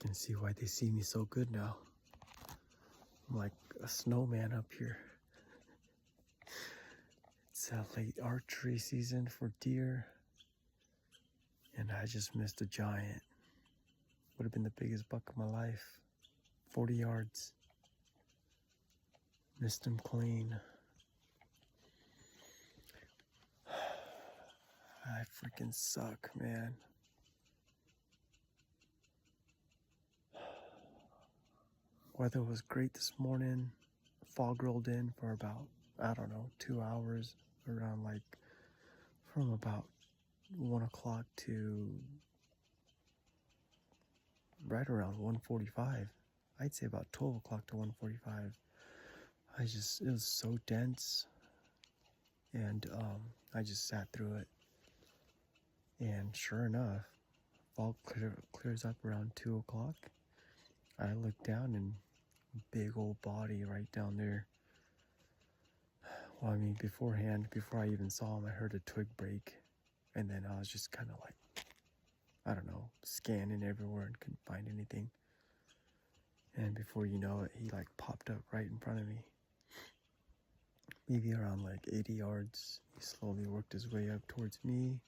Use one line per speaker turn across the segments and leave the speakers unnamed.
can see why they see me so good now. I'm like a snowman up here. It's a late archery season for deer, and I just missed a giant. Would have been the biggest buck of my life. 40 yards. Missed him clean. I freaking suck, man. Weather was great this morning. Fog rolled in for about, I don't know, 2 hours, around like from about 1 o'clock to right around 1:45. I'd say about 12 o'clock to 1:45. It was so dense, and I just sat through it. And sure enough, fog clears up around 2 o'clock. I looked down and big old body right down there. Well, I mean, beforehand, before I even saw him, I heard a twig break. And then I was just kind of like, I don't know, scanning everywhere and couldn't find anything. And before you know it, he like popped up right in front of me. Maybe around like 80 yards. He slowly worked his way up towards me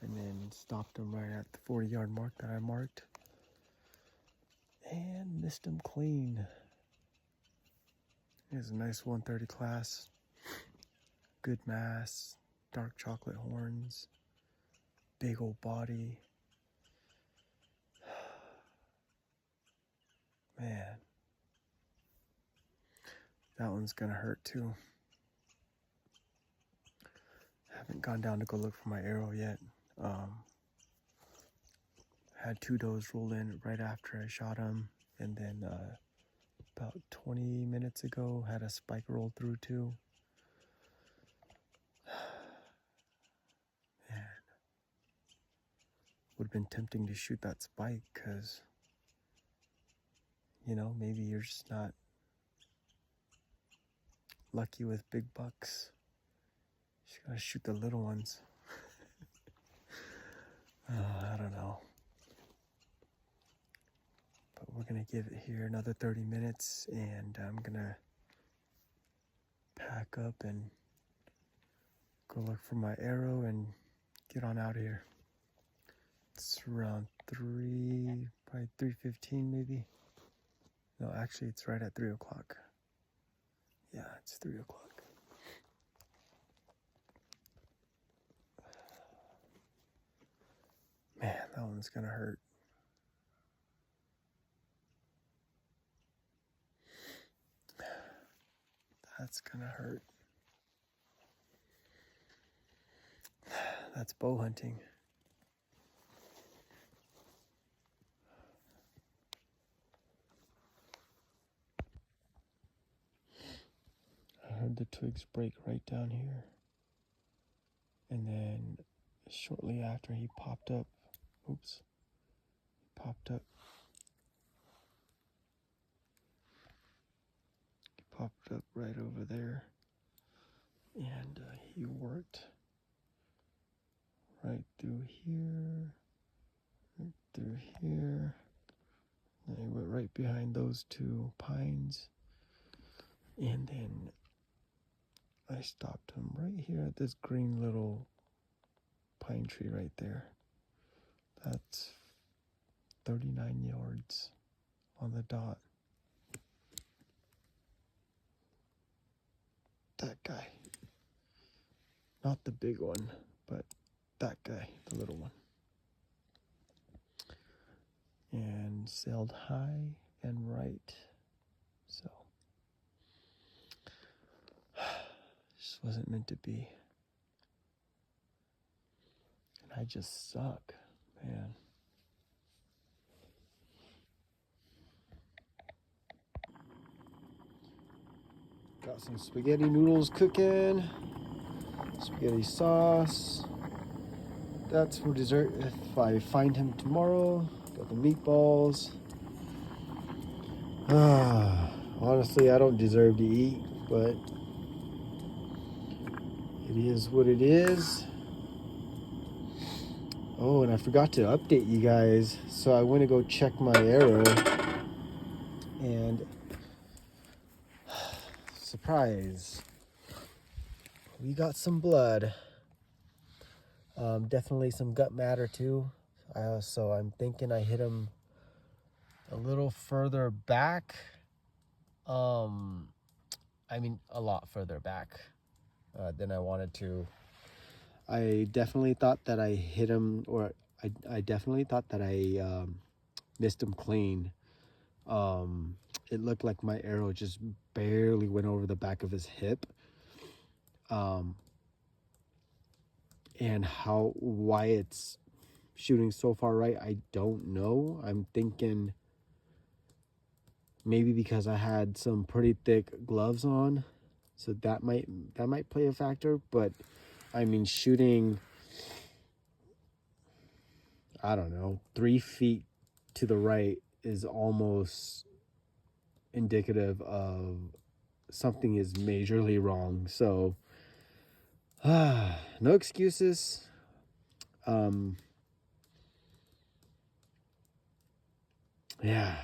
and then stopped him right at the 40-yard mark that I marked. And missed him clean. It was a nice 130 class. Good mass, dark chocolate horns, big old body. Man, that one's gonna hurt too. Haven't gone down to go look for my arrow yet. Had 2 does roll in right after I shot him, and then about 20 minutes ago had a spike roll through too. Man, would have been tempting to shoot that spike because, you know, maybe you're just not lucky with big bucks. You just gotta shoot the little ones. I don't know. But we're gonna give it here another 30 minutes, and I'm gonna pack up and go look for my arrow and get on out of here. It's around 3:15 maybe. No, actually it's right at 3 o'clock. Yeah, it's 3 o'clock. Man, that one's gonna hurt. That's gonna hurt. That's bow hunting. I heard the twigs break right down here. And then shortly after he popped up, popped up right over there. And he worked right through here, and he went right behind those 2 pines. And then I stopped him right here at this green little pine tree right there. That's 39 yards on the dot. That guy. Not the big one, but that guy, the little one. And sailed high and right. So, just wasn't meant to be. And I just suck, man. Got some spaghetti noodles cooking. Spaghetti sauce. That's for dessert if I find him tomorrow. Got the meatballs. Honestly, I don't deserve to eat, but it is what it is. Oh, and I forgot to update you guys. So I went to go check my arrow, and surprise, we got some blood. Definitely some gut matter too. So I'm thinking I hit him a little further back. I mean, a lot further back than I wanted to. I definitely thought that I hit him, or I definitely thought that I missed him clean. It looked like my arrow just barely went over the back of his hip. And why it's shooting so far right, I don't know. I'm thinking maybe because I had some pretty thick gloves on, so that might play a factor. But I mean, shooting, I don't know, 3 feet to the right is almost indicative of something is majorly wrong. So no excuses. Yeah,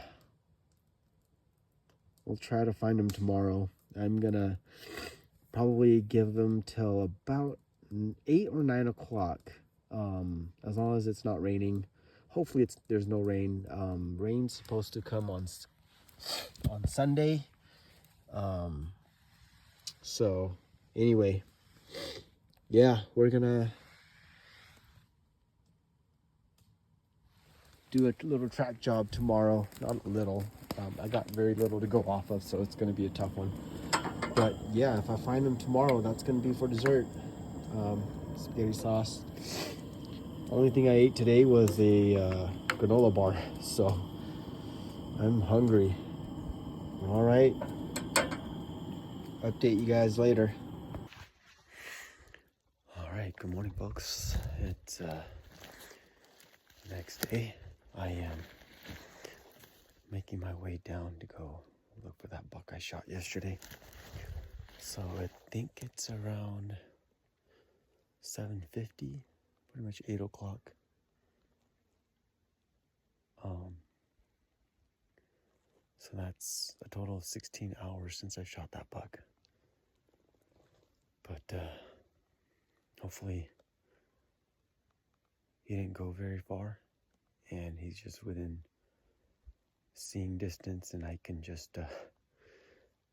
we'll try to find him tomorrow. I'm gonna probably give them till about 8 or 9 o'clock, as long as it's not raining. Hopefully there's no rain. Rain's supposed to come on Sunday. So anyway, yeah, we're gonna do a little track job tomorrow. Not little. I got very little to go off of, so it's gonna be a tough one. But yeah, if I find them tomorrow, that's gonna be for dessert. Spaghetti sauce. Only thing I ate today was a granola bar, so I'm hungry. All right, update you guys later. All right, good morning, folks. It's the next day. I am making my way down to go look for that buck I shot yesterday. So I think it's around 7:50, pretty much 8 o'clock. So that's a total of 16 hours since I shot that buck. But hopefully he didn't go very far, and he's just within seeing distance, and I can just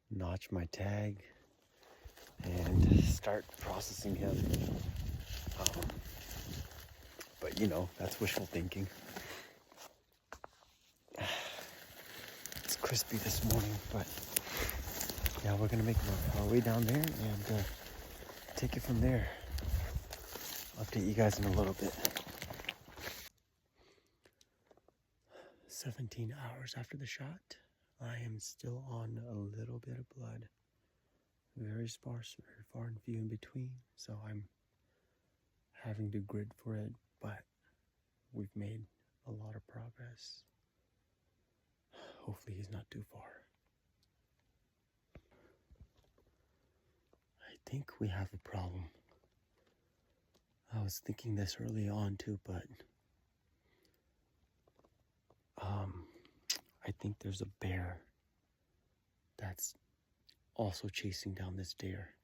notch my tag and start processing him. But you know, that's wishful thinking. It's crispy this morning, but yeah, we're gonna make our way down there and take it from there. Update you guys in a little bit. 17 hours after the shot, I am still on a little bit of blood. Very sparse, very far and few in between, so I'm having to grid for it, but we've made a lot of progress. Hopefully he's not too far. I think we have a problem. I was thinking this early on too, but I think there's a bear that's also chasing down this deer.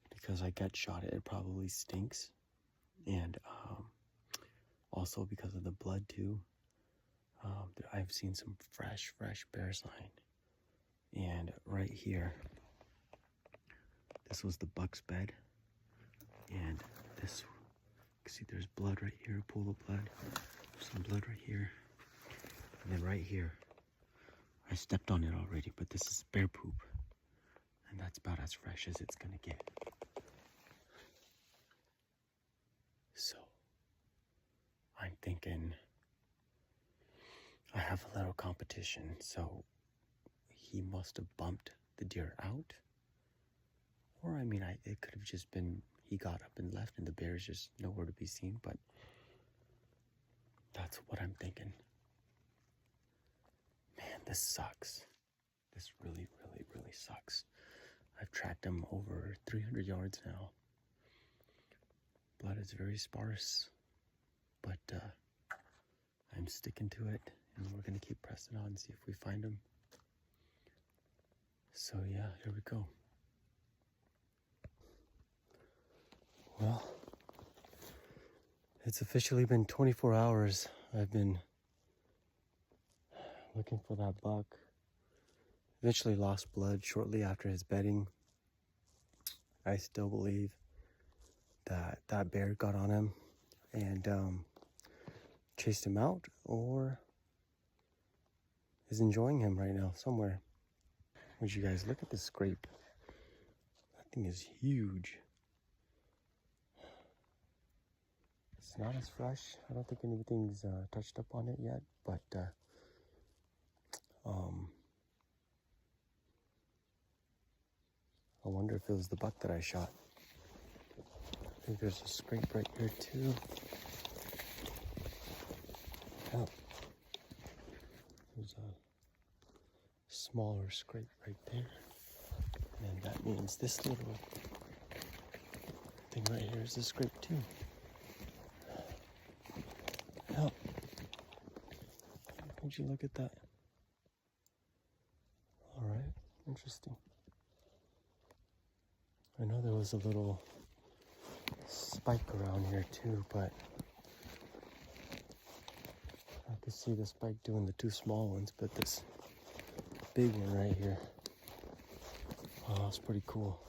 Because I got shot, it probably stinks, and also because of the blood too. I've seen some fresh bear sign, and right here, this was the buck's bed, and this, you can see there's blood right here, a pool of blood, some blood right here, and then right here, I stepped on it already, but this is bear poop, and that's about as fresh as it's gonna get. So, I'm thinking I have a little competition, so he must have bumped the deer out. Or, I mean, it could have just been he got up and left and the bear's just nowhere to be seen, but that's what I'm thinking. Man, this sucks. This really sucks. I've tracked him over 300 yards now. Blood is very sparse. but I'm sticking to it, and we're gonna keep pressing on and see if we find them. So yeah, here we go. Well, it's officially been 24 hours. I've been looking for that buck. Eventually lost blood shortly after his bedding. I still believe that that bear got on him and chased him out, or is enjoying him right now somewhere. Would you guys look at this scrape? That thing is huge. It's not as fresh. I don't think anything's touched up on it yet, but I wonder if it was the buck that I shot. I think there's a scrape right here too. Oh, there's a smaller scrape right there. And that means this little thing right here is a scrape too. Oh, would you look at that? All right, interesting. I know there was a little spike around here too, but I could see the spike doing the two small ones, but this big one right here, oh, that's pretty cool.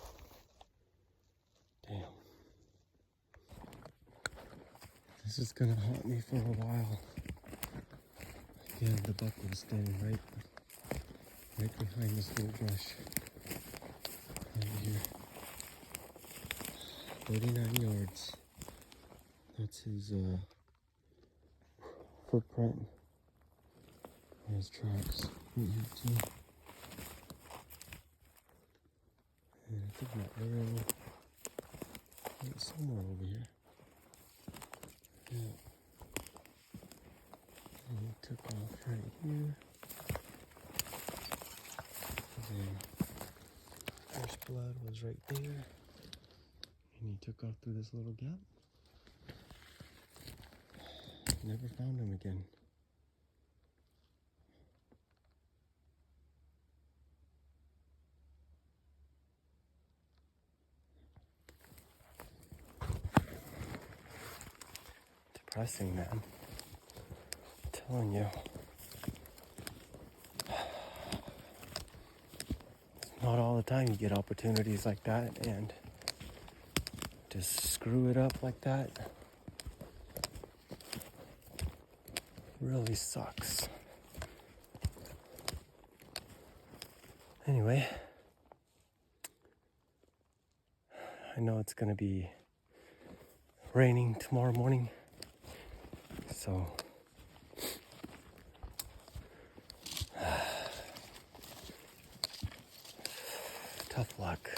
Damn. This is gonna haunt me for a while. Again, the buck was standing right behind this little brush right here. 39 yards. That's his footprint. And his tracks right here too. And I think my arrow went somewhere over here. Yeah. And he took off right here. And then first blood was right there. And he took off through this little gap. Never found him again. Depressing, man. I'm telling you. It's not all the time you get opportunities like that, and just screw it up like that really sucks. Anyway, I know it's gonna be raining tomorrow morning, so tough luck.